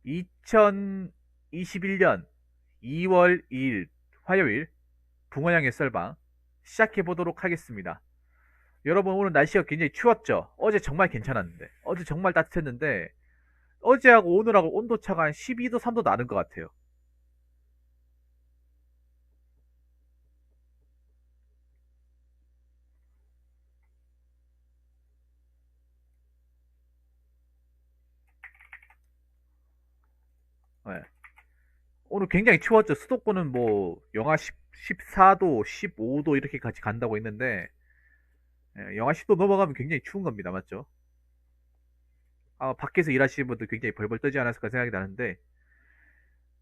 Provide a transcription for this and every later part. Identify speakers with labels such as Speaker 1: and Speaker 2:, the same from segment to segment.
Speaker 1: 2021년 2월 2일 화요일 붕어양의 썰방 시작해 보도록 하겠습니다. 여러분, 오늘 날씨가 굉장히 추웠죠? 어제 정말 괜찮았는데, 어제 정말 따뜻했는데 어제하고 오늘하고 온도차가 한 12도 3도 나는 것 같아요. 네. 오늘 굉장히 추웠죠. 수도권은 뭐 영하 10, 14도 15도 이렇게 같이 간다고 했는데, 영하 10도 넘어가면 굉장히 추운 겁니다. 맞죠? 밖에서 일하시는 분들 굉장히 벌벌 떠지 않았을까 생각이 나는데,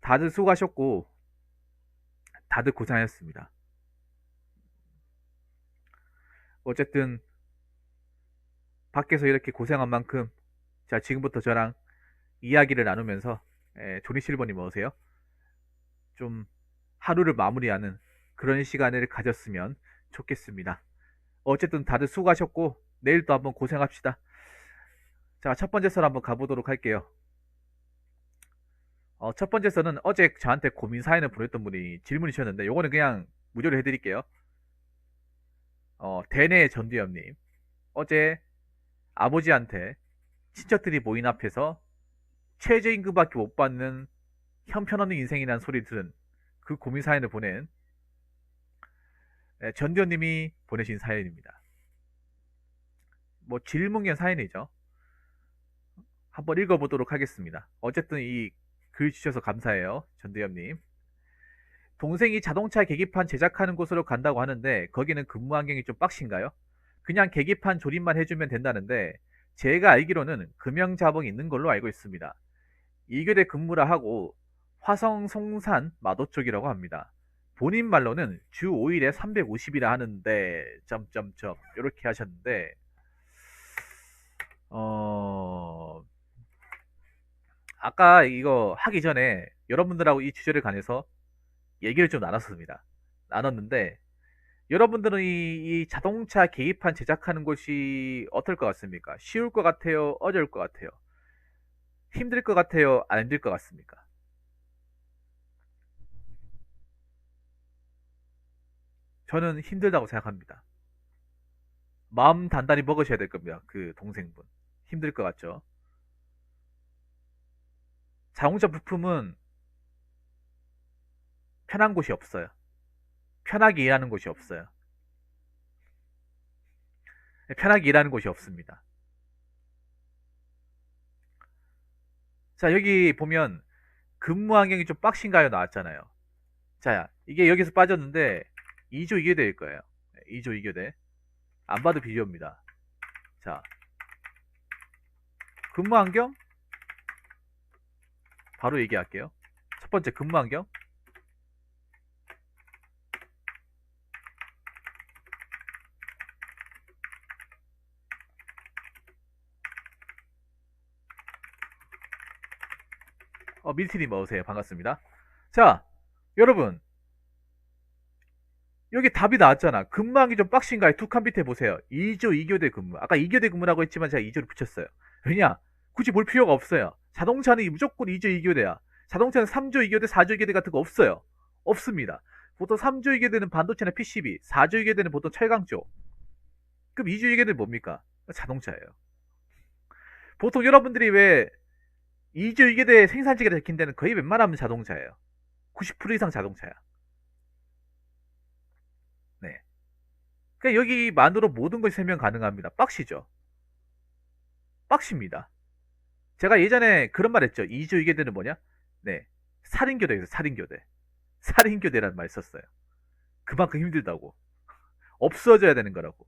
Speaker 1: 다들 수고하셨고 다들 고생하셨습니다. 어쨌든 밖에서 이렇게 고생한 만큼, 자, 지금부터 저랑 이야기를 나누면서, 조니 실버님 어서세요. 좀 하루를 마무리하는 그런 시간을 가졌으면 좋겠습니다. 어쨌든 다들 수고하셨고 내일 또 한번 고생합시다. 자, 첫 번째 썰 한번 가보도록 할게요. 첫 번째 썰은 어제 저한테 고민 사연을 보냈던 분이 질문이셨는데, 요거는 그냥 무조로 해드릴게요. 대내 전두엽님, 어제 아버지한테 친척들이 모인 앞에서 최저임금밖에 못 받는 형편없는 인생이라는 소리 들은 그 고민 사연을 보낸, 전두엽님이 보내신 사연입니다. 뭐 질문형 사연이죠. 한번 읽어보도록 하겠습니다. 어쨌든 이 글 주셔서 감사해요, 전두엽님. 동생이 자동차 계기판 제작하는 곳으로 간다고 하는데 거기는 근무 환경이 좀 빡신가요? 그냥 계기판 조립만 해주면 된다는데 제가 알기로는 금형자봉이 있는 걸로 알고 있습니다. 2교대 근무라 하고 화성 송산 마도 쪽이라고 합니다. 본인 말로는 주 5일에 350이라 하는데 점점점 이렇게 하셨는데, 어 아까 이거 하기 전에 여러분들하고 이 주제를 관해서 얘기를 좀 나눴습니다. 나눴는데, 여러분들은 이 자동차 계기판 제작하는 것이 어떨 것 같습니까? 쉬울 것 같아요? 어려울 것 같아요? 힘들 것 같아요? 안 힘들 것 같습니까? 저는 힘들다고 생각합니다. 마음 단단히 먹으셔야 될 겁니다. 그 동생분. 힘들 것 같죠? 자동차 부품은 편한 곳이 없어요. 편하게 일하는 곳이 없어요. 편하게 일하는 곳이 없습니다. 자, 여기 보면 근무 환경이 좀 빡신가요? 나왔잖아요. 자, 이게 여기서 빠졌는데 2조 2교대일 거예요. 2조 2교대. 안 봐도 비교입니다. 자, 근무 환경 바로 얘기할게요. 첫 번째 근무 환경. 밀티님 어서오세요. 반갑습니다. 자, 여러분, 여기 답이 나왔잖아. 근무하기 좀 빡신가요? 두 칸 밑에 보세요. 2조 2교대 근무. 아까 2교대 근무라고 했지만 제가 2조를 붙였어요. 왜냐? 굳이 볼 필요가 없어요. 자동차는 무조건 2조 2교대야. 자동차는 3조 2교대, 4조 2교대 같은 거 없어요. 없습니다. 보통 3조 2교대는 반도체나 PCB, 4조 2교대는 보통 철강 쪽. 그럼 2조 2교대는 뭡니까? 자동차예요. 보통 여러분들이 왜 2조 2교대 생산지가 적힌 데는 거의 웬만하면 자동차예요. 90% 이상 자동차야. 네. 그러니까 여기만으로 모든 것이 설명 가능합니다. 빡시죠? 빡십니다. 제가 예전에 그런 말 했죠. 2조 2교대는 뭐냐? 네. 살인교대에서 살인교대. 살인교대라는 말 썼어요. 그만큼 힘들다고. 없어져야 되는 거라고.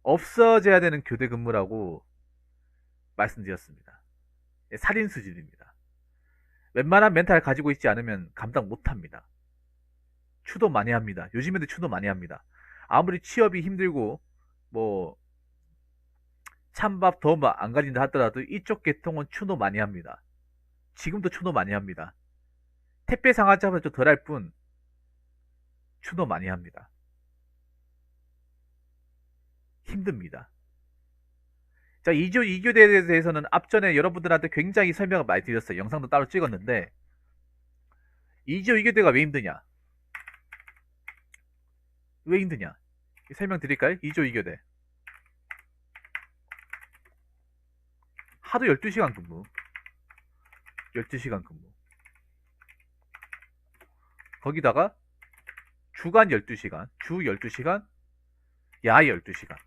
Speaker 1: 없어져야 되는 교대 근무라고 말씀드렸습니다. 살인 수준입니다. 웬만한 멘탈 가지고 있지 않으면 감당 못 합니다. 추도 많이 합니다. 요즘 애들 추도 많이 합니다. 아무리 취업이 힘들고 뭐 찬밥 더밥 안 가린다 하더라도 이쪽 계통은 추노 많이 합니다. 지금도 추노 많이 합니다. 택배 상하자마자 좀 덜 할 뿐 추노 많이 합니다. 힘듭니다. 자, 2조 2교대에 대해서는 앞전에 여러분들한테 굉장히 설명을 많이 드렸어요. 영상도 따로 찍었는데 2조 2교대가 왜 힘드냐? 왜 힘드냐? 설명드릴까요? 2조 2교대 하루 12시간 근무 12시간 근무 거기다가 주간 12시간 주 12시간 야 12시간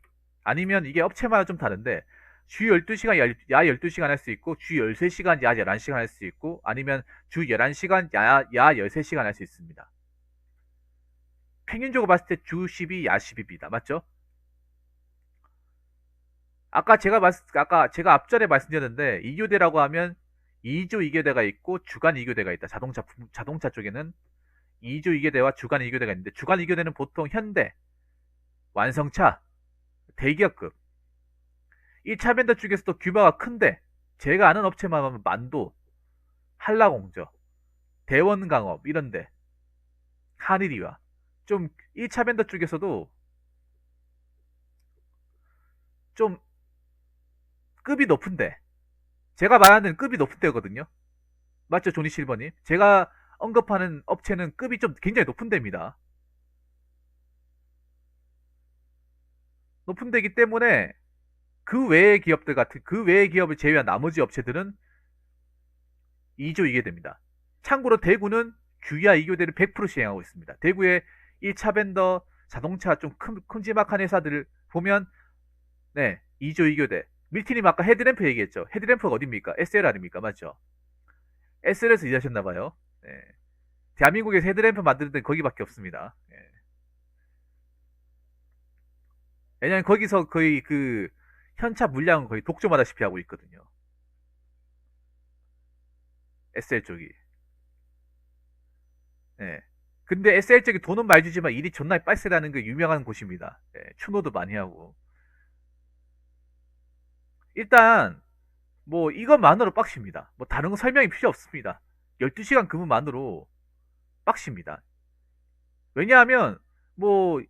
Speaker 1: 아니면 이게 업체마다 좀 다른데 주 12시간 야 12시간 할 수 있고 주 13시간 야 11시간 할 수 있고 아니면 주 11시간 야 13시간 할 수 있습니다. 평균적으로 봤을 때 주 12, 야 10입니다. 맞죠? 아까 제가 앞전에 말씀드렸는데 2교대라고 하면 2조 2교대가 있고 주간 2교대가 있다. 자동차 쪽에는 2조 2교대와 주간 2교대가 있는데 주간 2교대는 보통 현대, 완성차, 대기업급 이 차벤더 쪽에서도 규모가 큰데 제가 아는 업체만 하면 만도, 한라공저, 대원강업 이런데 한일이와 좀 1차 벤더 쪽에서도 좀 급이 높은데 제가 말하는 급이 높은 데거든요. 맞죠, 조니 실버님? 제가 언급하는 업체는 급이 좀 굉장히 높은 데입니다. 높은 데이기 때문에 그 외의 기업을 제외한 나머지 업체들은 2조 2교대입니다. 참고로 대구는 주야 2교대를 100% 시행하고 있습니다. 대구의 1차 벤더 자동차 좀 큼지막한 회사들을 보면 네 2조 2교대 밀티님 아까 헤드램프 얘기했죠. 헤드램프가 어딥니까? SL 아닙니까? 맞죠? SL에서 일하셨나봐요. 네. 대한민국에서 헤드램프 만드는 데는 거기밖에 없습니다. 네. 왜냐면 거기서 거의 그 현차 물량은 거의 독점하다시피 하고 있거든요. SL 쪽이. 네. 근데 SL 쪽이 돈은 많이 주지만 일이 존나 빡세다는 게 유명한 곳입니다. 네. 추노도 많이 하고. 일단 뭐 이것만으로 빡십니다. 뭐 다른 거 설명이 필요 없습니다. 12시간 근무만으로 빡십니다. 왜냐하면 뭐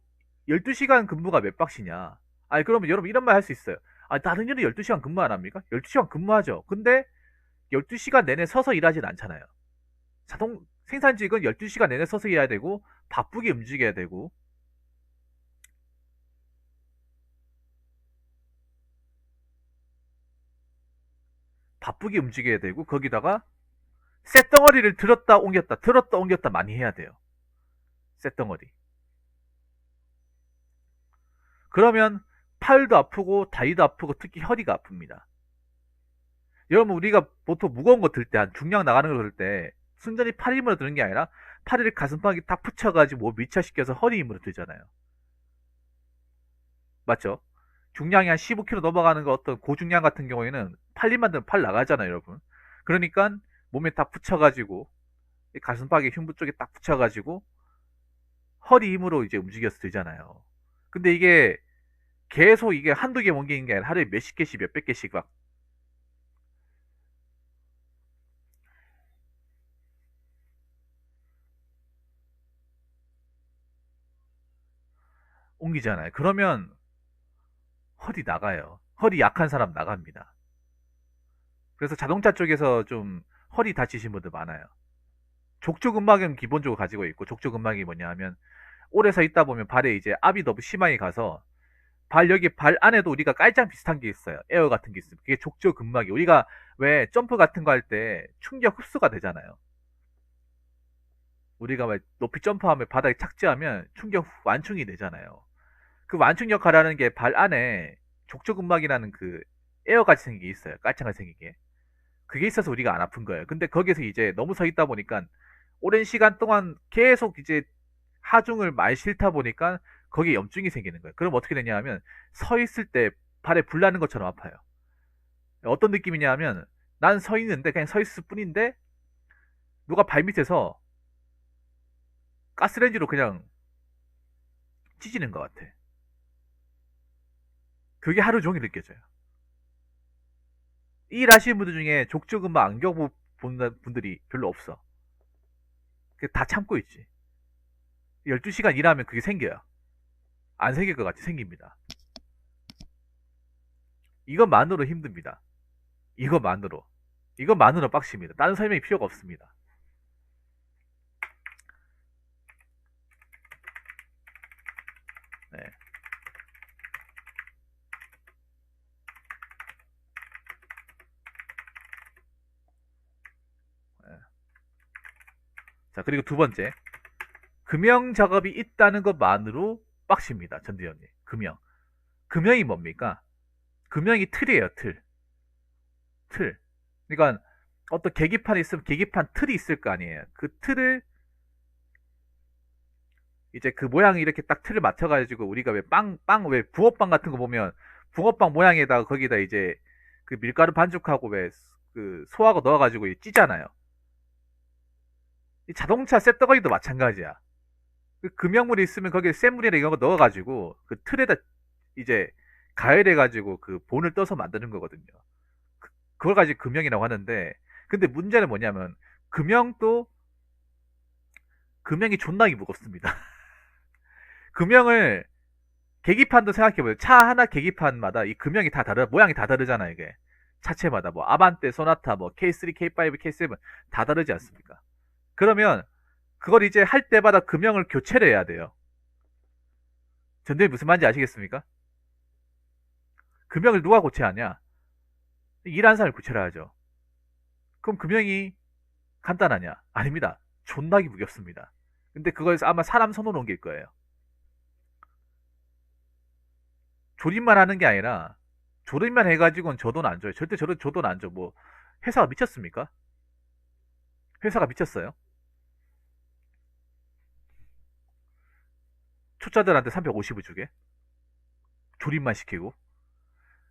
Speaker 1: 12시간 근무가 몇 빡시냐. 아니 그러면 여러분 이런 말 할 수 있어요. 아 다른 일은 12시간 근무 안 합니까? 12시간 근무하죠. 근데 12시간 내내 서서 일하진 않잖아요. 생산직은 12시간 내내 서서 일해야 되고 바쁘게 움직여야 되고 거기다가 쇳덩어리를 들었다 옮겼다 많이 해야 돼요. 쇳덩어리. 그러면 팔도 아프고 다리도 아프고 특히 허리가 아픕니다. 여러분 우리가 보통 무거운 거 들 때 한 중량 나가는 거 들 때 순전히 팔 힘으로 드는 게 아니라 팔을 가슴팍에 딱 붙여가지고 뭐 밀착시켜서 허리 힘으로 들잖아요. 맞죠? 중량이 한 15kg 넘어가는 거 어떤 고중량 같은 경우에는 팔 힘만 들면 팔 나가잖아요, 여러분. 그러니까 몸에 딱 붙여가지고 가슴팍에 흉부 쪽에 딱 붙여가지고 허리 힘으로 이제 움직여서 들잖아요. 근데 이게 계속 이게 한두 개 옮기는 게 아니라 하루에 몇십 개씩 몇백 개씩 막 옮기잖아요. 그러면 허리 나가요. 허리 약한 사람 나갑니다. 그래서 자동차 쪽에서 좀 허리 다치신 분들 많아요. 족저근막은 기본적으로 가지고 있고 족저근막이 뭐냐 하면 오래 서 있다 보면 발에 이제 압이 너무 심하게 가서 발 안에도 우리가 깔짱 비슷한 게 있어요. 에어 같은 게 있어요. 그게 족저근막이 우리가 왜 점프 같은 거 할 때 충격 흡수가 되잖아요. 우리가 왜 높이 점프하면 바닥에 착지하면 충격 완충이 되잖아요. 그 완충 역할을 하는 게 발 안에 족저근막이라는 그 에어 같이 생긴 게 있어요. 깔창같이 생긴 게. 그게 있어서 우리가 안 아픈 거예요. 근데 거기서 이제 너무 서 있다 보니까 오랜 시간 동안 계속 이제 하중을 많이 싫다 보니까 거기에 염증이 생기는 거예요. 그럼 어떻게 되냐 하면 서 있을 때 발에 불 나는 것처럼 아파요. 어떤 느낌이냐 하면 난 서 있는데 그냥 서 있을 뿐인데 누가 발 밑에서 가스레인지로 그냥 찢는 것 같아. 그게 하루 종일 느껴져요. 일하시는 분들 중에 족저근막 안 겪어본 분들이 별로 없어. 다 참고 있지. 12시간 일하면 그게 생겨요. 안 생길 것 같이 생깁니다. 이것만으로 힘듭니다. 이것만으로 빡십니다. 다른 설명이 필요가 없습니다. 네. 네. 자, 그리고 두 번째. 금형 작업이 있다는 것만으로 빡십니다. 전두현님. 금형. 금형이 뭡니까? 금형이 틀이에요, 틀. 틀. 그러니까 어떤 계기판이 있으면 계기판 틀이 있을 거 아니에요. 그 틀을 이제 그 모양이 이렇게 딱 틀을 맞춰가지고 우리가 왜 왜 붕어빵 같은 거 보면 붕어빵 모양에다가 거기다 이제 그 밀가루 반죽하고 왜 그 소하고 넣어가지고 찌잖아요. 이 자동차 쇳덩어리도 마찬가지야. 그 금형물이 있으면 거기에 쇳물이나 이런 거 넣어가지고 그 틀에다 이제 가열해가지고 그 본을 떠서 만드는 거거든요. 그걸 가지고 금형이라고 하는데, 근데 문제는 뭐냐면 금형도 금형이 존나게 무겁습니다. 금형을 계기판도 생각해보세요. 차 하나 계기판마다 이 금형이 다 모양이 다 다르잖아요. 이게 차체마다 뭐 아반떼, 소나타, 뭐 K3, K5, K7 다 다르지 않습니까? 그러면 그걸 이제 할 때마다 금형을 교체를 해야 돼요. 전대 무슨 말인지 아시겠습니까? 금형을 누가 고쳐야 하냐? 일하는 사람이 고쳐야 하죠. 그럼 금형이 간단하냐? 아닙니다. 존나게 무겁습니다. 근데 그걸 아마 사람 손으로 옮길 거예요. 조립만 하는 게 아니라 조립만 해가지고는 저 돈 안 줘요. 절대 저 돈 안 줘. 뭐 회사가 미쳤습니까? 회사가 미쳤어요. 초짜들한테 350을 주게 조립만 시키고,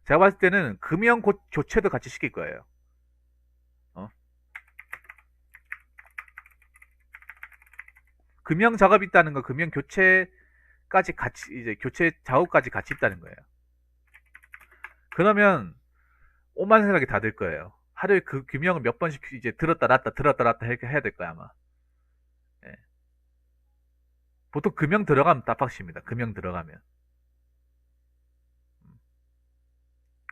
Speaker 1: 제가 봤을 때는 금형 교체도 같이 시킬 거예요. 어? 금형 작업이 있다는 거, 금형 교체까지 같이 이제 교체 작업까지 같이 있다는 거예요. 그러면 오만 생각이 다 들 거예요. 하루에 그 금형을 몇 번씩 이제 들었다 놨다 이렇게 해야 될 거야 아마. 예. 보통 금형 들어가면 답박십니다. 금형 들어가면.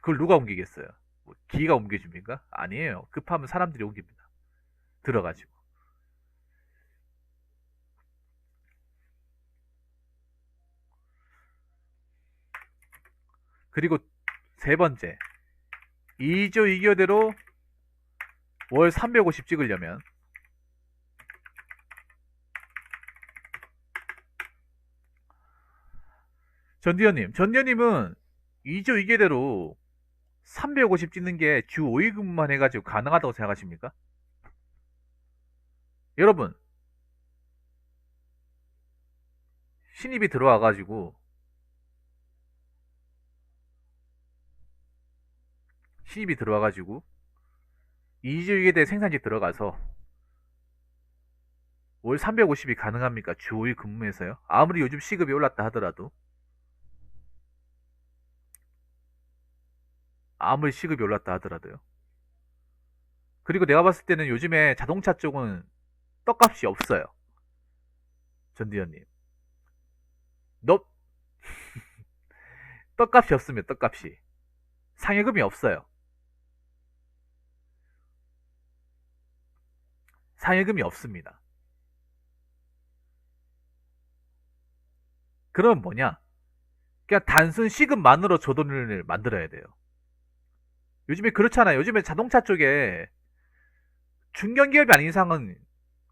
Speaker 1: 그걸 누가 옮기겠어요? 뭐 기가 옮겨줍니까? 아니에요. 급하면 사람들이 옮깁니다. 들어가지고. 그리고 세 번째. 2조 2교대로 월 350 찍으려면 전디현님은 2조 2교대로 350 찍는 게 주 5일 근무만 해가지고 가능하다고 생각하십니까? 여러분, 신입이 들어와가지고 2주 2교대 생산직 들어가서 월 350이 가능합니까? 주 5일 근무해서요? 아무리 요즘 시급이 올랐다 하더라도. 아무리 시급이 올랐다 하더라도요. 그리고 내가 봤을 때는 요즘에 자동차 쪽은 떡값이 없어요. 전디현님. 너, 떡값이 없습니다, 떡값이. 상여금이 없어요. 상여금이 없습니다. 그럼 뭐냐? 그냥 단순 시급만으로 조돈을 만들어야 돼요. 요즘에 그렇잖아요. 요즘에 자동차 쪽에 중견기업이 아닌 이상은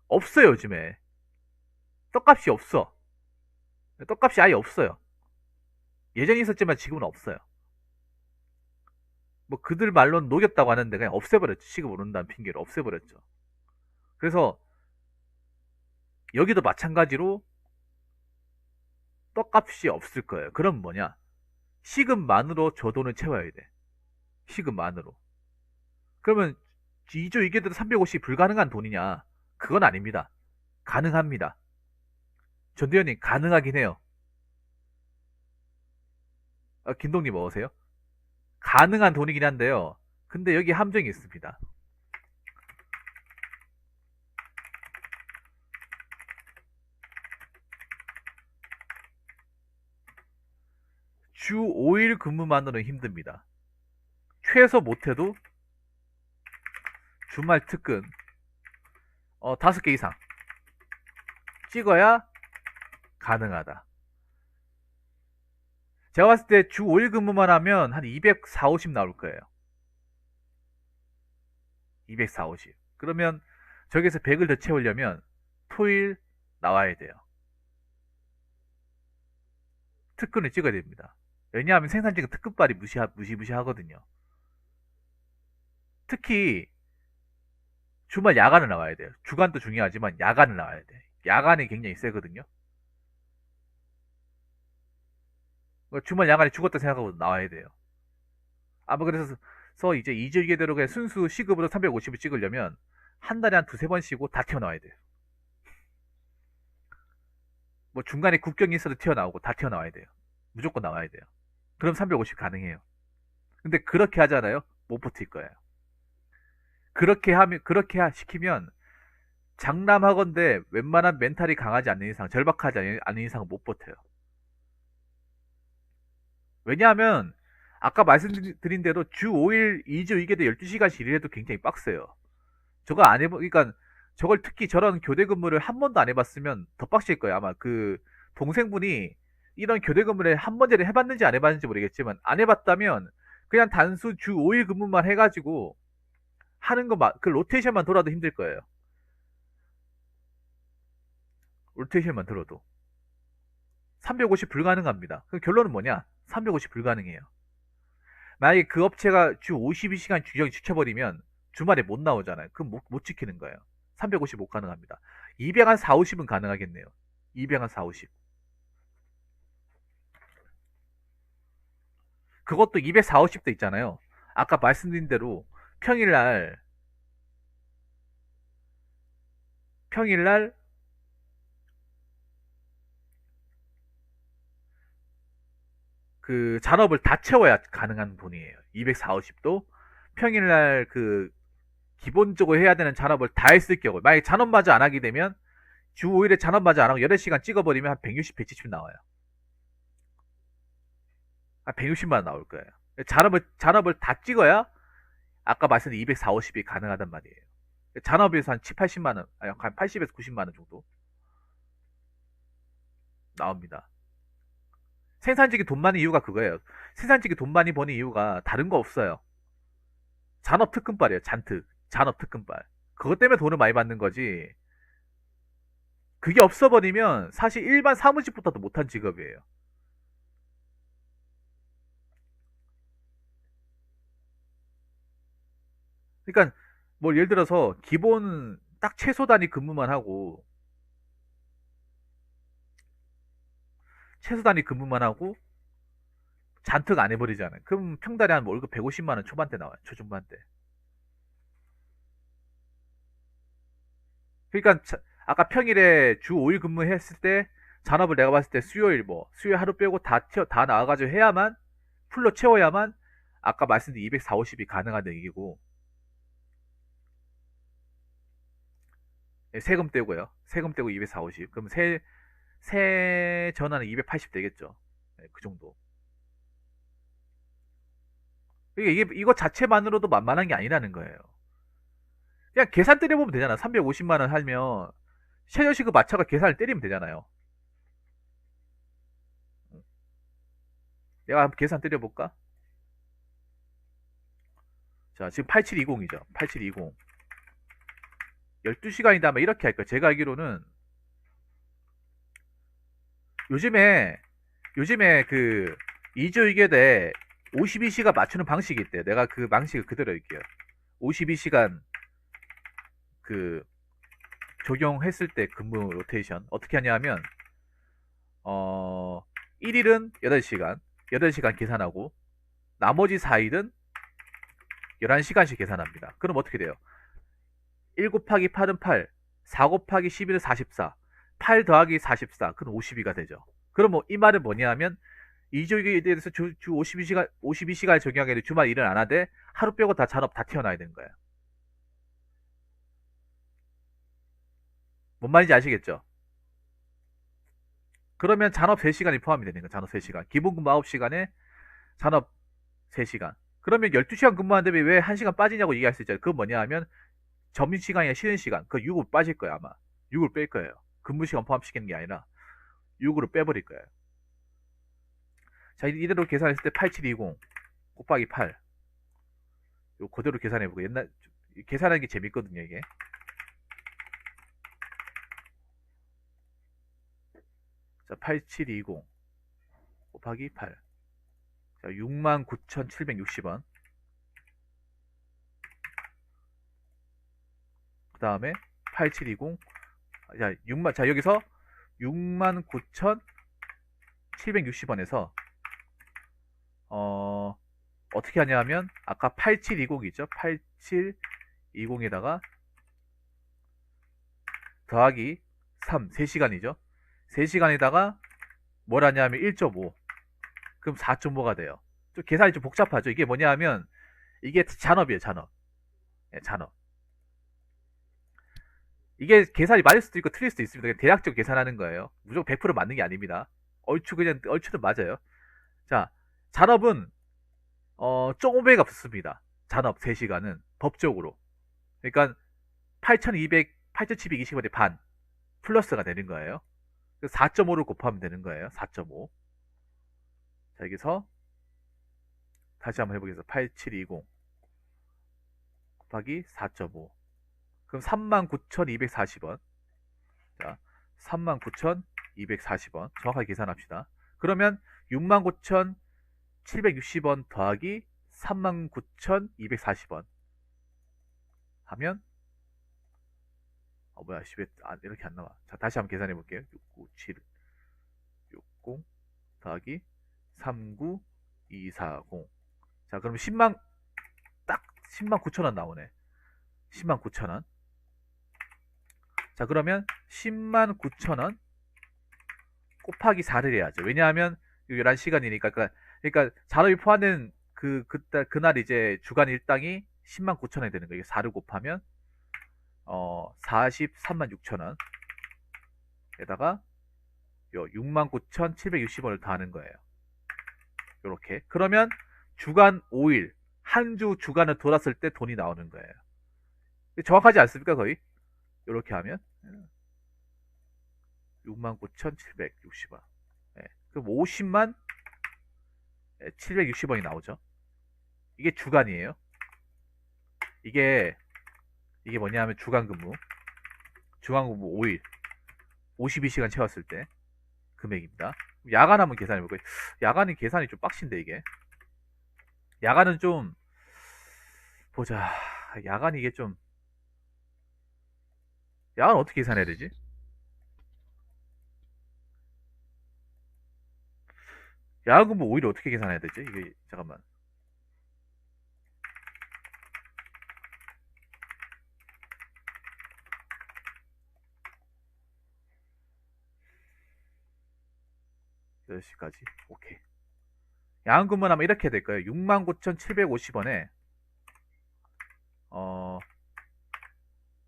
Speaker 1: 없어요, 요즘에. 떡값이 없어. 떡값이 아예 없어요. 예전에 있었지만 지금은 없어요. 뭐 그들 말로는 녹였다고 하는데 그냥 없애버렸죠. 시급 오른다는 핑계로 없애버렸죠. 그래서 여기도 마찬가지로 떡값이 없을 거예요. 그럼 뭐냐? 시급만으로 저 돈을 채워야 돼. 시급만으로. 그러면 2조 2개대로 350이 불가능한 돈이냐? 그건 아닙니다. 가능합니다. 전대현님 가능하긴 해요. 김동님 어서세요? 가능한 돈이긴 한데요. 근데 여기 함정이 있습니다. 주 5일 근무만으로는 힘듭니다. 최소 못해도 주말 특근 5개 이상 찍어야 가능하다. 제가 봤을 때 주 5일 근무만 하면 한 240, 50 나올 거예요. 240, 50. 그러면 저기서 100을 더 채우려면 토일 나와야 돼요. 특근을 찍어야 됩니다. 왜냐하면 생산직은 특근발이 무시무시하거든요. 특히 주말 야간을 나와야 돼요. 주간도 중요하지만 야간을 나와야 돼. 야간이 굉장히 세거든요. 주말 야간에 죽었다 생각하고 나와야 돼요. 아마 그래서 이제 이주기대로 그냥 순수 시급으로 350을 찍으려면 한 달에 한 두세 번 쉬고 다 튀어나와야 돼요. 뭐 중간에 국경이 있어도 튀어나오고 다 튀어나와야 돼요. 무조건 나와야 돼요. 그럼 350 가능해요. 근데 그렇게 하잖아요. 못 버틸 거예요. 그렇게 시키면 장남하건대 웬만한 멘탈이 강하지 않는 이상, 절박하지 않은 이상은 못 버텨요. 왜냐하면 아까 말씀드린 대로 주 5일 2주 이게 돼 12시간씩 일해도 굉장히 빡세요. 저거 안 그러니까 저걸 특히 저런 교대 근무를 한 번도 안 해봤으면 더 빡실 거예요. 아마 그 동생분이 이런 교대 근무를 한 번 전에 해봤는지 안 해봤는지 모르겠지만 안 해봤다면 그냥 단수 주 5일 근무만 해가지고 하는 그 로테이션만 돌아도 힘들 거예요. 로테이션만 들어도 350 불가능합니다. 그럼 결론은 뭐냐? 350 불가능해요. 만약에 그 업체가 주 52시간 규정이 지켜버리면 주말에 못 나오잖아요. 그럼 못 지키는 거예요. 350 못 가능합니다. 200 한 4, 50은 가능하겠네요. 200 한 4, 50. 그것도 200, 4, 50도 있잖아요. 아까 말씀드린 대로 평일날 그 잔업을 다 채워야 가능한 분이에요. 240도 평일날 그 기본적으로 해야 되는 잔업을 다 했을 경우 만약에 잔업마저 안 하게 되면 주 5일에 잔업마저 안 하고 8시간 찍어버리면 한 160, 170 나와요. 한 160만 원 나올 거예요. 잔업을 다 찍어야 아까 말씀드린 240, 50이 가능하단 말이에요. 잔업에서 한 7, 80만 원, 아니 한 80에서 90만 원 정도 나옵니다. 생산직이 돈 많은 이유가 그거예요. 생산직이 돈 많이 버는 이유가 다른 거 없어요. 잔업 특근발이에요. 잔업 특근발. 그것 때문에 돈을 많이 받는 거지. 그게 없어버리면 사실 일반 사무직보다도 못한 직업이에요. 그러니까 뭐 예를 들어서 기본 딱 최소 단위 근무만 하고 잔뜩 안 해버리잖아요. 그럼 평달에 한 월급 150만 원 초반대 나와요. 초중반대. 그러니까 아까 평일에 주 5일 근무했을 때 잔업을 내가 봤을 때 수요일 하루 빼고 다 나와가지고 해야만 풀로 채워야만 아까 말씀드린 240, 50이 가능한 얘기고 세금 떼고요. 세금 떼고 240, 50. 그럼 세 전환은 280 되겠죠. 네, 그 정도. 이거 자체만으로도 만만한 게 아니라는 거예요. 그냥 계산 때려보면 되잖아. 350만 원 하면 최저시급 맞춰가 계산을 때리면 되잖아요. 내가 한번 계산 때려볼까? 자, 지금 8720이죠. 8720. 12시간이다. 면 이렇게 할 거야. 제가 알기로는 요즘에 그 2주 이계대 52시간 맞추는 방식이 있대요. 내가 그 방식을 그대로 할게요. 52시간 그 적용했을 때 근무 로테이션 어떻게 하냐면 1일은 8시간 계산하고 나머지 4일은 11시간씩 계산합니다. 그럼 어떻게 돼요? 1 곱하기 8은 8, 4 곱하기 11은 44, 8 더하기 44, 그럼 52가 되죠. 그럼 뭐 이 말은 뭐냐면 2주에 대해서 주 52시간 적용하게 되면 주말 일을 안 하되 하루 빼고 다 잔업 다 튀어나와야 되는 거예요. 뭔 말인지 아시겠죠? 그러면 잔업 3시간이 포함이 되는 거예요. 잔업 3시간. 기본근무 9시간에 잔업 3시간. 그러면 12시간 근무하는데 왜 1시간 빠지냐고 얘기할 수 있잖아요. 그건 뭐냐 하면 점심시간이나 쉬는 시간, 그 6으로 빠질 거예요, 아마. 6을 뺄 거예요. 근무시간 포함시키는 게 아니라 6으로 빼버릴 거예요. 자, 이대로 계산했을 때 8720 곱하기 8. 요 그대로 계산해보고, 옛날, 계산하는 게 재밌거든요, 이게. 자, 8720 곱하기 8. 자, 69,760원. 그 다음에 8720. 자, 여기서 69,760원에서, 어떻게 하냐면, 아까 8720이죠? 8720에다가 더하기 3, 3시간이죠? 3시간에다가 뭘 하냐면 1.5. 그럼 4.5가 돼요. 좀 계산이 좀 복잡하죠? 이게 뭐냐 하면, 이게 잔업이에요, 잔업. 네, 잔업. 이게 계산이 맞을 수도 있고 틀릴 수도 있습니다. 그냥 대략적으로 계산하는 거예요. 무조건 100% 맞는 게 아닙니다. 얼추는 맞아요. 자, 잔업은 0.5배가 붙습니다. 잔업 3시간은 법적으로. 그러니까 8,720원의 반 플러스가 되는 거예요. 4.5를 곱하면 되는 거예요. 4.5. 자, 여기서 다시 한번 해보겠습니다. 8720 곱하기 4.5. 그럼 39,240원. 자, 39,240원. 정확하게 계산합시다. 그러면 69,760원 더하기 39,240원 하면, 뭐야, 왜 이렇게 안 나와. 자, 다시 한번 계산해 볼게요. 69760 더하기 39240. 자, 그럼 10만 9천원 나오네. 10만 9천원. 자, 그러면 10만 9천원 곱하기 4를 해야죠. 왜냐하면 11시간이니까. 그러니까 잔업이 포함된 그날 이제 주간 일당이 10만 9천원이 되는 거예요. 4를 곱하면 43만 6천원 에다가 69,760원을 더하는 거예요. 요렇게. 그러면 주간 5일, 한 주 주간을 돌았을 때 돈이 나오는 거예요. 정확하지 않습니까, 거의? 요렇게 하면 69,760원. 네. 그럼 50만 760원이 나오죠. 이게 주간이에요. 이게 뭐냐면 주간근무 5일 52시간 채웠을 때 금액입니다. 야간 한번 계산해 볼게요. 야간은 계산이 좀 빡신데, 이게. 야간은 좀 보자. 야간 이게 좀, 야간 어떻게 계산해야 되지? 야간 근무 5일 어떻게 계산해야 되지? 이게 잠깐만. 몇 시까지? 오케이. 야간 근무는 아마 이렇게 될 거예요. 69,750원에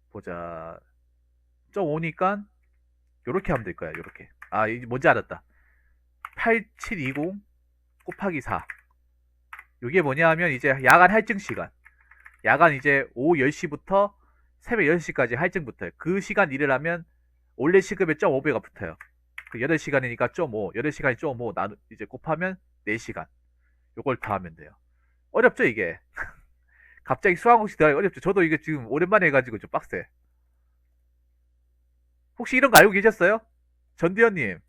Speaker 1: 보자. 5니까 요렇게 하면 될 거야. 요렇게. 이제 뭔지 알았다. 8720 곱하기 4. 요게 뭐냐 하면 이제 야간 할증 시간. 야간 이제 오후 10시부터 새벽 6시까지 할증 붙어요. 그 시간 일을 하면 원래 시급에 0.5배가 붙어요. 그 8시간이니까 0.5, 8시간이 0.5 이제 곱하면 4시간. 요걸 더하면 돼요. 어렵죠, 이게? 갑자기 수학공식 더하기 어렵죠. 저도 이게 지금 오랜만에 해가지고 좀 빡세. 혹시 이런 거 알고 계셨어요? 전대현님.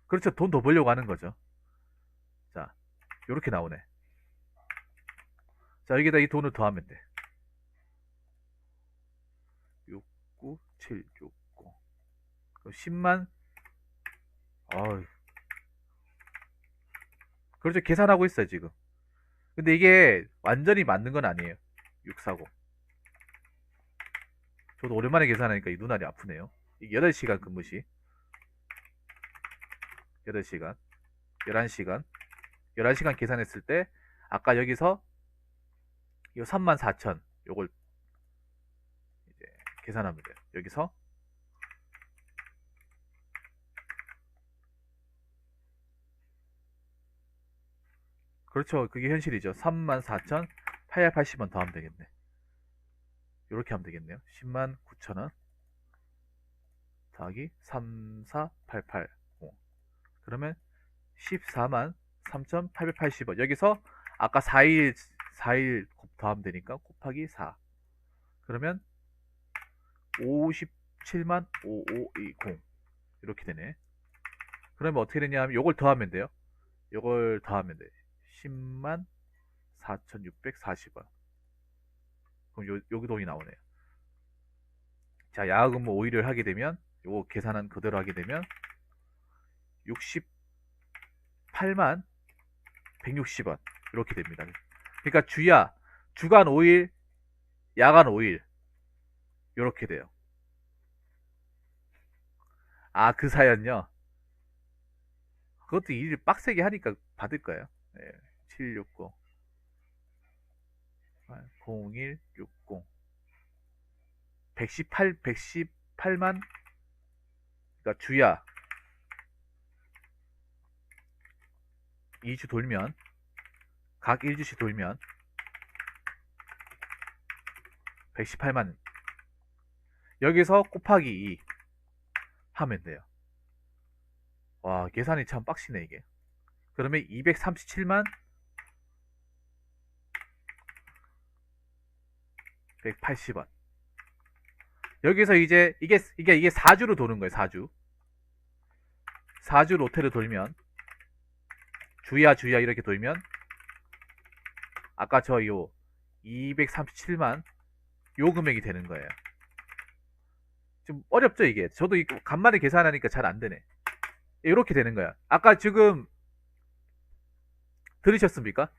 Speaker 1: 그렇죠. 돈 더 벌려고 하는 거죠. 자, 요렇게 나오네. 자, 여기다 이 돈을 더하면 돼. 69769. 그럼 10만, 그렇죠. 계산하고 있어요, 지금. 근데 이게 완전히 맞는 건 아니에요. 640. 저도 오랜만에 계산하니까 이 눈알이 아프네요. 8시간 근무시. 8시간. 11시간. 11시간 계산했을 때, 아까 여기서 이 34,000, 요걸 계산하면 돼요. 여기서 그렇죠. 그게 현실이죠. 34,880원 더하면 되겠네. 이렇게 하면 되겠네요. 109,000원 더하기 34880. 그러면 14만 3,880원. 여기서 아까 4일 더하면 되니까 곱하기 4. 그러면 57만 5520. 이렇게 되네. 그러면 어떻게 되냐면 요걸 더하면 돼요. 요걸 더하면 돼. 10만 4,640원. 그럼 여기 돈이 나오네요. 자, 야근무 5일을 하게 되면 요거 계산한 그대로 하게 되면 68만 160원 이렇게 됩니다. 그러니까 주간 5일, 야간 5일 이렇게 돼요. 아, 그 사연요? 그것도 일 빡세게 하니까 받을 거예요. 네, 760 0160 118만. 그러니까 주야 2주 돌면 각 1주씩 돌면 118만. 여기서 곱하기 2 하면 돼요. 와, 계산이 참 빡시네 이게. 그러면 237만 180원. 여기서 이제 이게 4주로 도는 거예요. 4주 로테를 돌면 주야 이렇게 돌면 아까 저 요 237만 요 금액이 되는 거예요. 좀 어렵죠 이게. 저도 간만에 계산하니까 잘 안 되네. 이렇게 되는 거야. 아까 지금 들으셨습니까?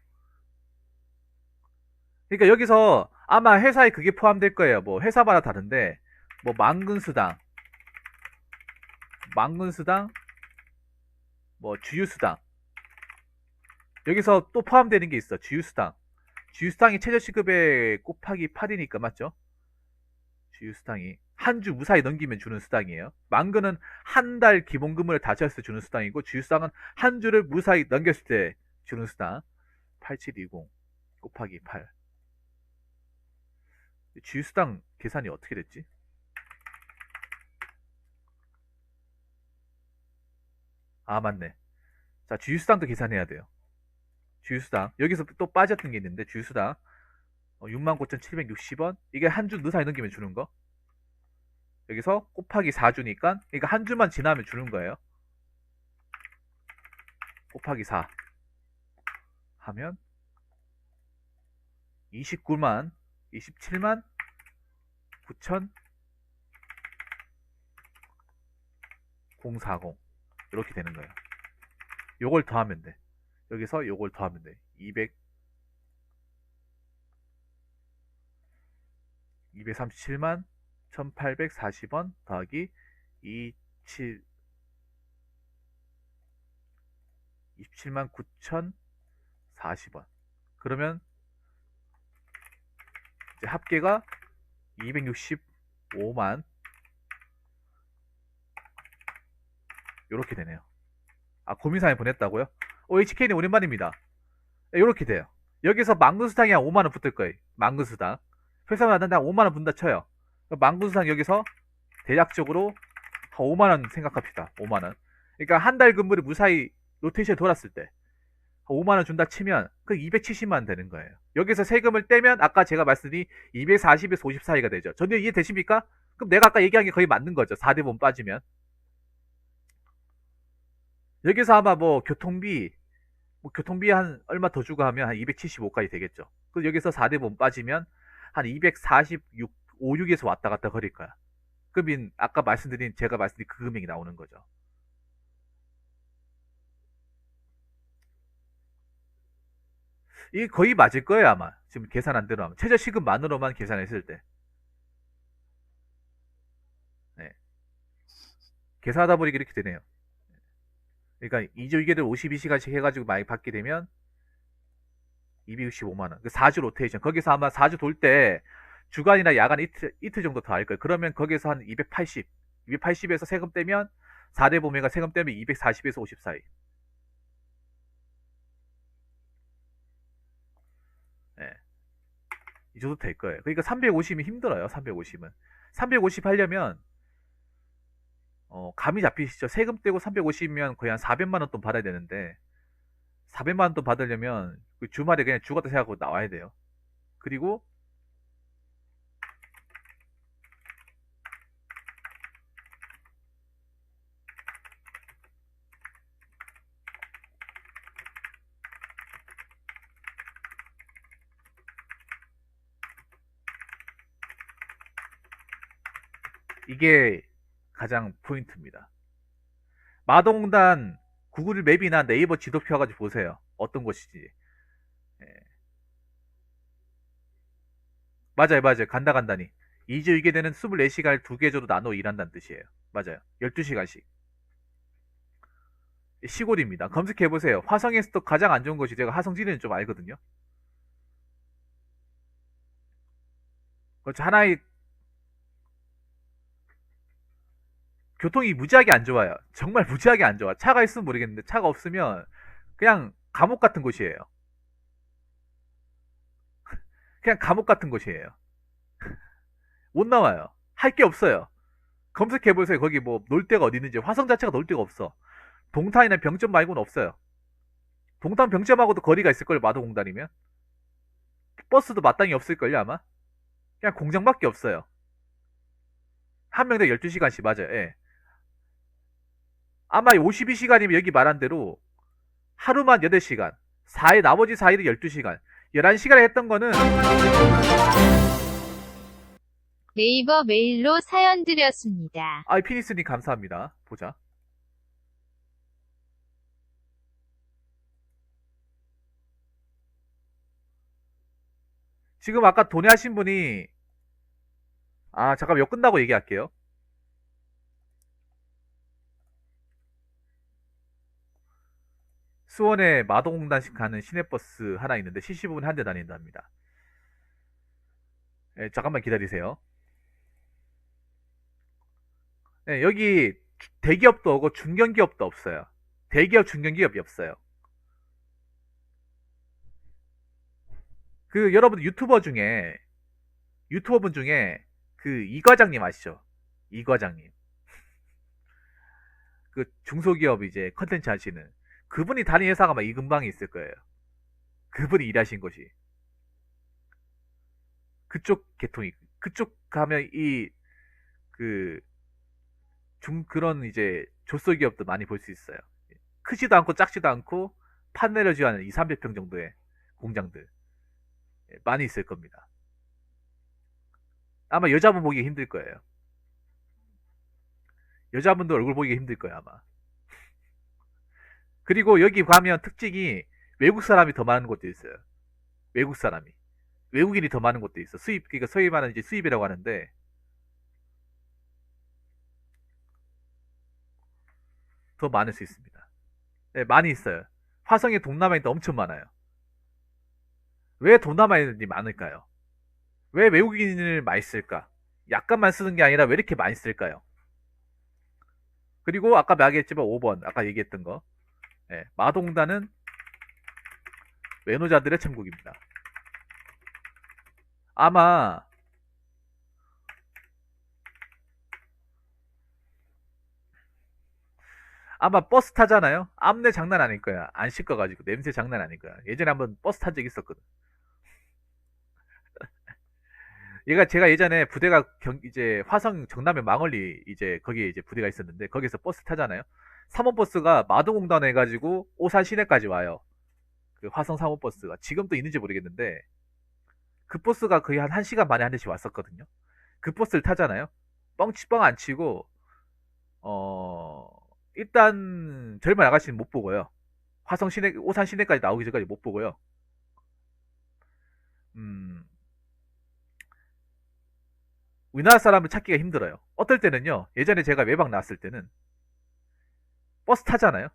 Speaker 1: 그러니까 여기서 아마 회사에 그게 포함될 거예요. 뭐 회사마다 다른데 뭐 만근수당, 뭐 주유수당. 여기서 또 포함되는 게 있어. 주유수당이 최저시급에 곱하기 8이니까 맞죠? 주유수당이 한 주 무사히 넘기면 주는 수당이에요. 만근은 한 달 기본금을 다 채웠을 때 주는 수당이고, 주유수당은 한 주를 무사히 넘겼을 때 주는 수당. 8720 곱하기 8. 주유수당 계산이 어떻게 됐지? 아, 맞네. 자, 주유수당도 계산해야 돼요. 주유수당. 여기서 또 빠졌던 게 있는데, 주유수당. 69,760원. 이게 한 주 무사히 넘기면 주는 거. 여기서 곱하기 4주니까, 그러니까 한 주만 지나면 주는 거예요. 곱하기 4 하면 27만 9천 040 이렇게 되는 거예요. 요걸 더하면 돼. 여기서 요걸 더하면 돼. 237만 1840원 더하기 27만 9,040원. 그러면 이제 합계가 265만 이렇게 되네요. 아, 고민사에 보냈다고요? HK는 오랜만입니다. 이렇게 돼요. 여기서 만근수당이 한 5만원 붙을 거예요. 만근수당. 회사마다 한 5만원 분다 쳐요. 만근수당 여기서 대략적으로 한 5만원 생각합시다. 5만원. 그러니까 한 달 근무를 무사히 로테이션 돌았을 때 5만원 준다 치면 그 270만원 되는 거예요. 여기서 세금을 떼면 아까 제가 말씀드린 240에서 50 사이가 되죠. 전혀 이해되십니까? 그럼 내가 아까 얘기한 게 거의 맞는 거죠. 4대보험 빠지면. 여기서 아마 뭐 교통비 한 얼마 더 주고 하면 한 275까지 되겠죠. 그럼 여기서 4대보험 빠지면 한 246, 56에서 왔다 갔다 거릴 거야. 그러면 아까 제가 말씀드린 그 금액이 나오는 거죠. 이게 거의 맞을 거예요, 아마. 지금 계산한 대로 하면. 최저시급만으로만 계산했을 때. 네. 계산하다 보니까 이렇게 되네요. 그러니까 2주 2개를 52시간씩 해가지고 많이 받게 되면 265만원. 4주 로테이션. 거기서 아마 4주 돌 때 주간이나 야간 이틀 정도 더 할 거예요. 그러면 거기서 한 280에서 세금 떼면 4대 보메가 세금 떼면 240에서 50 사이. 예. 이 정도 될 거예요. 그러니까 350이 힘들어요. 350은. 350 하려면 감이 잡히시죠? 세금 떼고 350이면 거의 한 400만 원 돈 받아야 되는데 400만 원 돈 받으려면 그 주말에 그냥 죽었다 생각하고 나와야 돼요. 그리고 이게 가장 포인트입니다. 마동단 구글 맵이나 네이버 지도 펴가지고 보세요. 어떤 곳이지. 예. 맞아요, 맞아요. 간다니. 2주 2개되는 24시간을 2계조로 나눠 일한다는 뜻이에요. 맞아요. 12시간씩. 시골입니다. 검색해보세요. 화성에서도 가장 안 좋은 곳이 제가 화성지리는 좀 알거든요. 그렇죠. 하나의 교통이 무지하게 안 좋아요. 정말 무지하게 안 좋아. 차가 있으면 모르겠는데 차가 없으면 그냥 감옥 같은 곳이에요. 그냥 감옥 같은 곳이에요. 못 나와요. 할 게 없어요. 검색해보세요. 거기 뭐 놀 데가 어디 있는지. 화성 자체가 놀 데가 없어. 동탄이나 병점 말고는 없어요. 동탄 병점하고도 거리가 있을걸요. 마도공단이면. 버스도 마땅히 없을걸요 아마. 그냥 공장밖에 없어요. 한 명당 12시간씩 맞아요. 예. 아마 52시간이면 여기 말한 대로 하루만 8시간. 나머지 4일은 12시간. 11시간에 했던 거는
Speaker 2: 네이버 메일로 사연 드렸습니다.
Speaker 1: 피니스님 감사합니다. 보자. 지금 아까 도내하신 분이 잠깐 이거 끝나고 얘기할게요. 수원에 마동공단씩 가는 시내버스 하나 있는데 75분 한 대 다닌답니다. 잠깐만 기다리세요. 여기 대기업도 오고 중견기업도 없어요. 대기업, 중견기업이 없어요. 그 여러분 유튜버분 중에 그 이 과장님 아시죠? 이 과장님. 그 중소기업 이제 컨텐츠 하시는 그분이 다닌 회사가 아마 이 근방에 있을 거예요. 그분이 일하신 곳이 그쪽 계통이 그쪽 가면 그 그런 이제 조소기업도 많이 볼 수 있어요. 크지도 않고 작지도 않고 판넬을 지어하는 2, 300평 정도의 공장들 많이 있을 겁니다. 아마 여자분 보기 힘들 거예요. 여자분도 얼굴 보기 힘들 거예요 아마. 그리고 여기 가면 특징이 외국 사람이 더 많은 곳도 있어요. 외국 사람이. 외국인이 더 많은 곳도 있어. 그러니까 소위 말하는 이제 수입이라고 하는데 더 많을 수 있습니다. 네, 많이 있어요. 화성에 동남아인도 엄청 많아요. 왜 동남아인이 많을까요? 왜 외국인을 많이 쓸까? 약간만 쓰는 게 아니라 왜 이렇게 많이 쓸까요? 그리고 아까 말했지만 5번 아까 얘기했던 거 마동단은 외노자들의 천국입니다. 아마 버스 타잖아요. 암내 장난 아닐 거야. 안 씻어가지고 냄새 장난 아닐 거야. 예전에 한번 버스 탄 적 있었거든. 제가 예전에 부대가 이제 화성 정남면 망원리 이제 거기에 이제 부대가 있었는데 거기서 버스 타잖아요. 3번 버스가 마도공단 해가지고 오산 시내까지 와요. 그 화성 3번 버스가 지금도 있는지 모르겠는데 그 버스가 거의 한 1시간 만에 한 대씩 왔었거든요. 그 버스를 타잖아요. 뻥치뻥 안 치고 일단 젊은 아가씨는 못 보고요. 화성 시내 오산 시내까지 나오기 전까지 못 보고요. 음, 우리나라 사람을 찾기가 힘들어요. 어떨 때는요. 예전에 제가 외박 나왔을 때는 버스 타잖아요.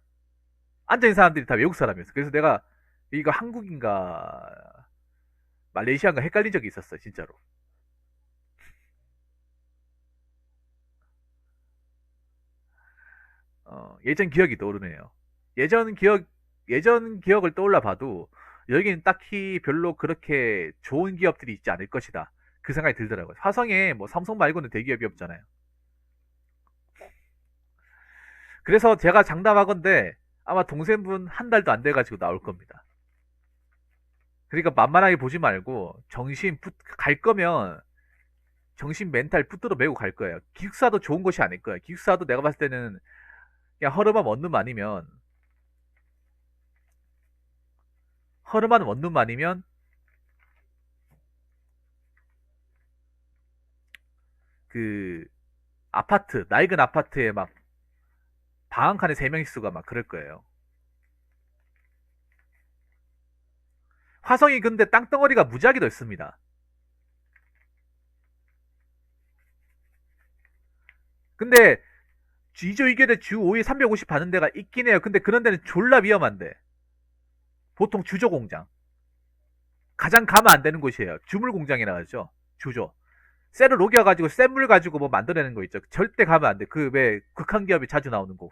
Speaker 1: 앉아있는 사람들이 다 외국 사람이었어. 그래서 내가 이거 한국인가 말레이시아인가 헷갈린 적이 있었어요. 진짜로. 예전 기억이 떠오르네요. 예전 기억을 떠올라 봐도 여기는 딱히 별로 그렇게 좋은 기업들이 있지 않을 것이다. 그 생각이 들더라고요. 화성에 뭐 삼성 말고는 대기업이 없잖아요. 그래서 제가 장담하건대 아마 동생분 한 달도 안 돼가지고 나올 겁니다. 그러니까 만만하게 보지 말고 갈 거면 정신 멘탈 붙들어 매고 갈 거예요. 기숙사도 좋은 곳이 아닐 거예요. 기숙사도 내가 봤을 때는 그냥 허름한 원룸 아니면 그 낡은 아파트에 막 방 한 칸에 3명씩 쓰고 막 그럴 거예요. 화성이 근데 땅덩어리가 무지하게 넓습니다. 근데 주2조 2교대 주 5일 350 받는 데가 있긴 해요. 근데 그런 데는 졸라 위험한데. 보통 주조 공장. 가장 가면 안 되는 곳이에요. 주물 공장이라 하죠. 주조. 쇠를 녹여가지고 쇠물 가지고 뭐 만들어내는 거 있죠. 절대 가면 안 돼. 그 왜 극한 기업이 자주 나오는 곳.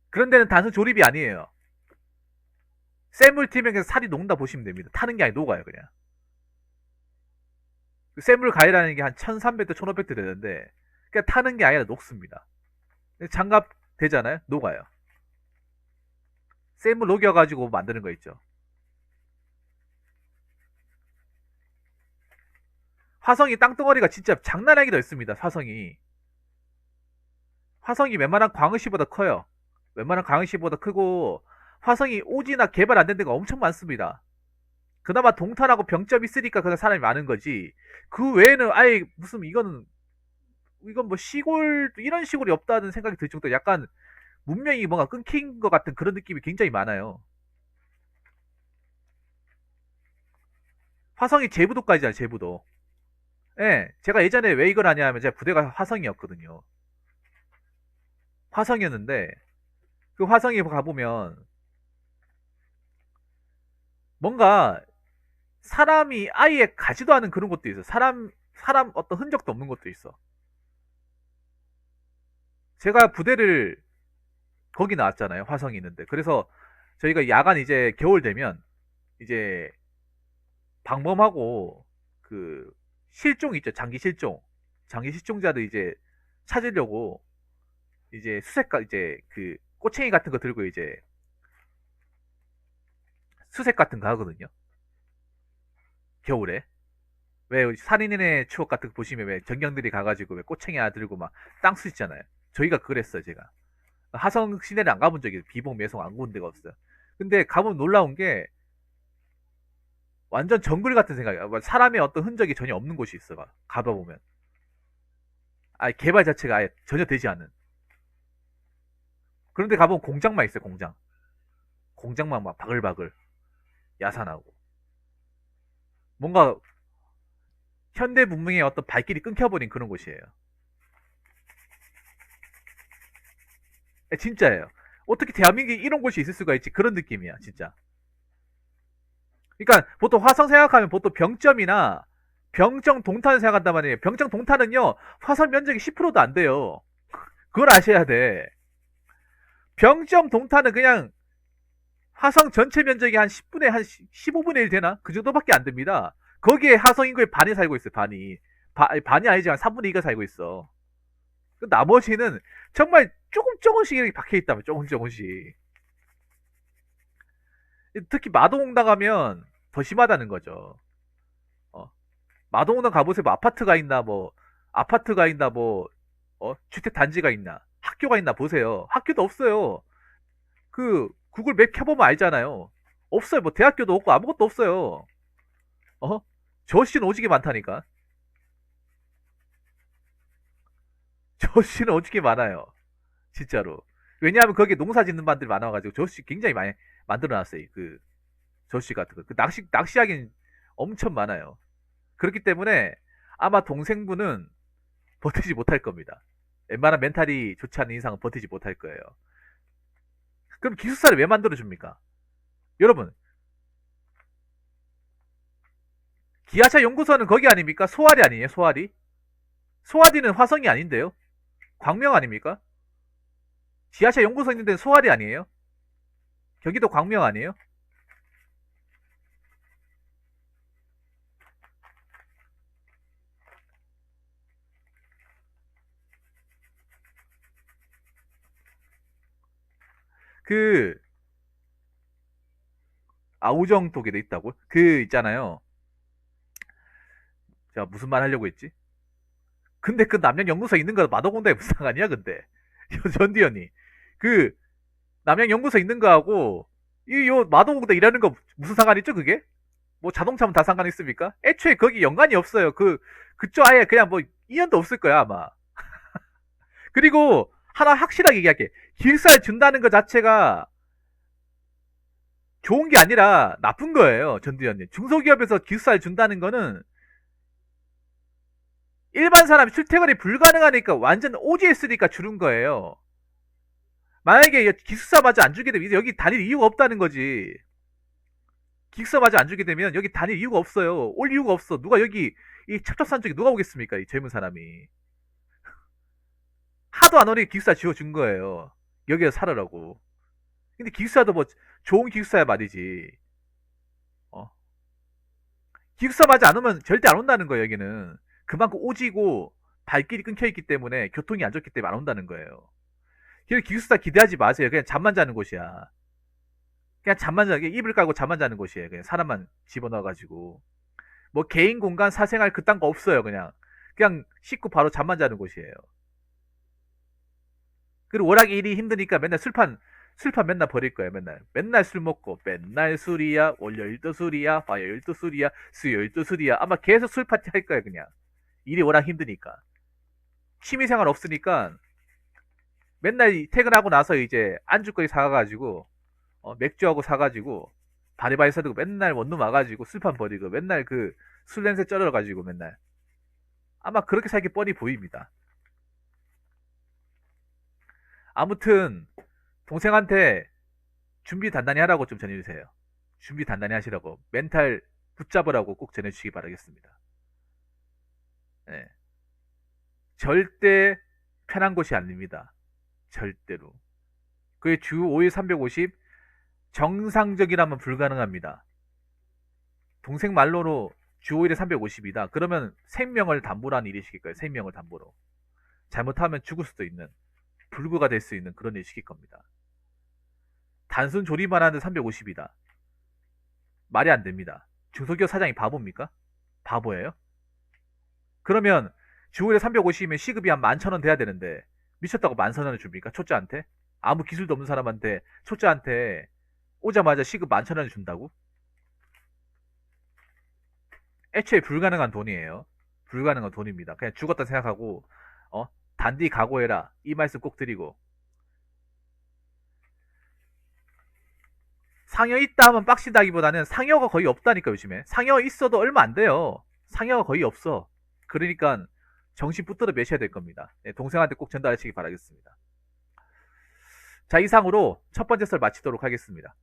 Speaker 1: 그런 데는 단순 조립이 아니에요. 쇠물 튀면 그냥 살이 녹는다 보시면 됩니다. 타는 게 아니라 녹아요, 그냥. 쇠물 가열하는 게 한 1300도, 1500도 되는데, 그냥 타는 게 아니라 녹습니다. 장갑 되잖아요? 녹아요. 쇠물 녹여가지고 만드는 거 있죠. 화성이 땅덩어리가 진짜 장난 아니게 넓습니다, 화성이. 화성이 웬만한 광역시보다 커요. 웬만한 광역시보다 크고, 화성이 오지나 개발 안 된 데가 엄청 많습니다. 그나마 동탄하고 병점 있으니까 그냥 사람이 많은 거지. 그 외에는 아예 무슨 이건 뭐 이런 시골이 없다는 생각이 들 정도 약간 문명이 뭔가 끊긴 것 같은 그런 느낌이 굉장히 많아요. 화성이 제부도까지잖아요, 제부도. 예, 제가 예전에 왜 이걸 하냐 하면 제가 부대가 화성이었거든요. 화성이었는데, 그 화성에 가보면 뭔가 사람이 아예 가지도 않은 그런 것도 있어. 사람 어떤 흔적도 없는 것도 있어. 제가 부대를 거기 나왔잖아요. 화성이 있는데. 그래서 저희가 야간 이제 겨울 되면 이제 방범하고 그 실종 있죠. 장기 실종. 장기 실종자들 이제 찾으려고 이제 이제 그 꼬챙이 같은 거 들고 이제 수색 같은 거 하거든요. 겨울에. 왜 살인의 추억 같은 거 보시면 왜 전경들이 가가지고 왜 꼬챙이 하나 들고 막 땅수 있잖아요. 저희가 그랬어요, 제가. 하성 시내를 안 가본 적이 비봉, 매송 안 가본 데가 없어요. 근데 가보면 놀라운 게 완전 정글 같은 생각이야. 사람의 어떤 흔적이 전혀 없는 곳이 있어. 가봐보면. 아예 개발 자체가 아예 전혀 되지 않은. 그런데 가보면 공장만 있어요, 공장. 공장만 막 바글바글 야산하고. 뭔가 현대 문명의 어떤 발길이 끊겨버린 그런 곳이에요. 진짜예요. 어떻게 대한민국에 이런 곳이 있을 수가 있지? 그런 느낌이야, 진짜. 그러니까 보통 화성 생각하면 보통 병점이나 병정 동탄을 생각한단 말이에요. 병정 동탄은요, 화성 면적이 10%도 안 돼요. 그걸 아셔야 돼. 병점 동탄은 그냥 화성 전체 면적이 한 10분의 한 15분의 1 되나? 그 정도밖에 안 됩니다. 거기에 화성 인구의 반이 살고 있어요, 반이. 반이 아니지만 3분의 2가 살고 있어. 그 나머지는 정말 조금씩 이렇게 박혀 있다면, 조금씩. 특히 마동당 가면 더 심하다는 거죠. 마동당 가보세요. 뭐 아파트가 있나, 주택 단지가 있나, 학교가 있나 보세요. 학교도 없어요. 그 구글 맵 켜보면 알잖아요. 없어요. 뭐 대학교도 없고 아무것도 없어요. 어? 저씨는 오지게 많다니까. 저씨는 오지게 많아요. 진짜로. 왜냐하면 거기에 농사 짓는 반들이 많아가지고 저씨 굉장히 많이 만들어놨어요. 그 저씨 같은 거. 그 낚시하긴 엄청 많아요. 그렇기 때문에 아마 동생분은 버티지 못할 겁니다. 웬만한 멘탈이 좋지 않은 이상은 버티지 못할 거예요. 그럼 기숙사를 왜 만들어줍니까? 여러분, 기아차 연구소는 거기 아닙니까? 소아리 아니에요? 소아리? 소아리는 화성이 아닌데요? 광명 아닙니까? 지하철 연구소 있는 데는 소아리 아니에요? 경기도 광명 아니에요? 그 아우정독에도 있다고? 그 있잖아요. 제가 무슨 말 하려고 했지? 근데 그 남양연구소 있는 거 마도공단에 무슨 상관이야 근데? 전디언이 그 남양연구소 있는 거하고 이 요 마도공단 일하는 거 무슨 상관 있죠 그게? 뭐 자동차면 다 상관 있습니까? 애초에 거기 연관이 없어요. 그쪽 아예 그냥 뭐 인연도 없을 거야 아마. 그리고 하나 확실하게 얘기할게. 기숙사를 준다는 것 자체가 좋은 게 아니라 나쁜 거예요, 전두현님. 중소기업에서 기숙사를 준다는 거는 일반 사람이 출퇴근이 불가능하니까 완전 오지했으니까 주는 거예요. 만약에 기숙사마저 안 주게 되면 여기 다닐 이유가 없다는 거지. 기숙사마저 안 주게 되면 여기 다닐 이유가 없어요. 올 이유가 없어. 누가 여기 이 첩첩산 쪽에 누가 오겠습니까? 이 젊은 사람이. 하도 안 오니 기숙사 지어준 거예요. 여기서 살으라고. 근데 기숙사도 뭐 좋은 기숙사야 말이지. 어. 기숙사마저 안 오면 절대 안 온다는 거예요, 여기는. 그만큼 오지고 발길이 끊겨 있기 때문에 교통이 안 좋기 때문에 안 온다는 거예요. 그래서 기숙사 기대하지 마세요. 그냥 잠만 자는 곳이야. 그냥 잠만 자, 이불 깔고 잠만 자는 곳이에요. 그냥 사람만 집어넣어가지고. 뭐 개인 공간, 사생활 그딴 거 없어요. 그냥 씻고 바로 잠만 자는 곳이에요. 그리고 워낙 일이 힘드니까 맨날 술판 맨날 버릴 거예요. 맨날 술 먹고 맨날 술이야. 월요일도 술이야. 화요일도 술이야. 수요일도 술이야. 아마 계속 술 파티 할 거예요. 그냥 일이 워낙 힘드니까. 취미생활 없으니까 맨날 퇴근하고 나서 이제 안주거리 사가지고 맥주하고 사가지고 바리바리 사들고 맨날 원룸 와가지고 술판 버리고 맨날 그 술 냄새 쩔어가지고 맨날 아마 그렇게 살기 뻔히 보입니다. 아무튼 동생한테 준비 단단히 하라고 좀 전해주세요. 준비 단단히 하시라고 멘탈 붙잡으라고 꼭 전해주시기 바라겠습니다. 네. 절대 편한 곳이 아닙니다. 절대로. 그게 주 5일 350 정상적이라면 불가능합니다. 동생 말로로 주 5일에 350이다. 그러면 생명을 담보로 한 일이 시킬 거예요. 생명을 담보로. 잘못하면 죽을 수도 있는, 불구가 될 수 있는 그런 일이 시킬 겁니다. 단순 조리만 하는데 350이다. 말이 안 됩니다. 중소기업 사장이 바보입니까? 바보예요? 그러면 주 5일에 350이면 시급이 한 11,000원 돼야 되는데 미쳤다고 11,000원을 줍니까? 초짜한테? 아무 기술도 없는 사람한테 초짜한테 오자마자 시급 11,000원을 준다고? 애초에 불가능한 돈이에요. 불가능한 돈입니다. 그냥 죽었다 생각하고 단디 각오해라. 이 말씀 꼭 드리고 상여 있다 하면 빡시다기보다는 상여가 거의 없다니까 요즘에. 상여 있어도 얼마 안 돼요. 상여가 거의 없어. 그러니까 정신 붙들어 매셔야 될 겁니다. 네, 동생한테 꼭 전달하시기 바라겠습니다. 자, 이상으로 첫 번째 썰 마치도록 하겠습니다.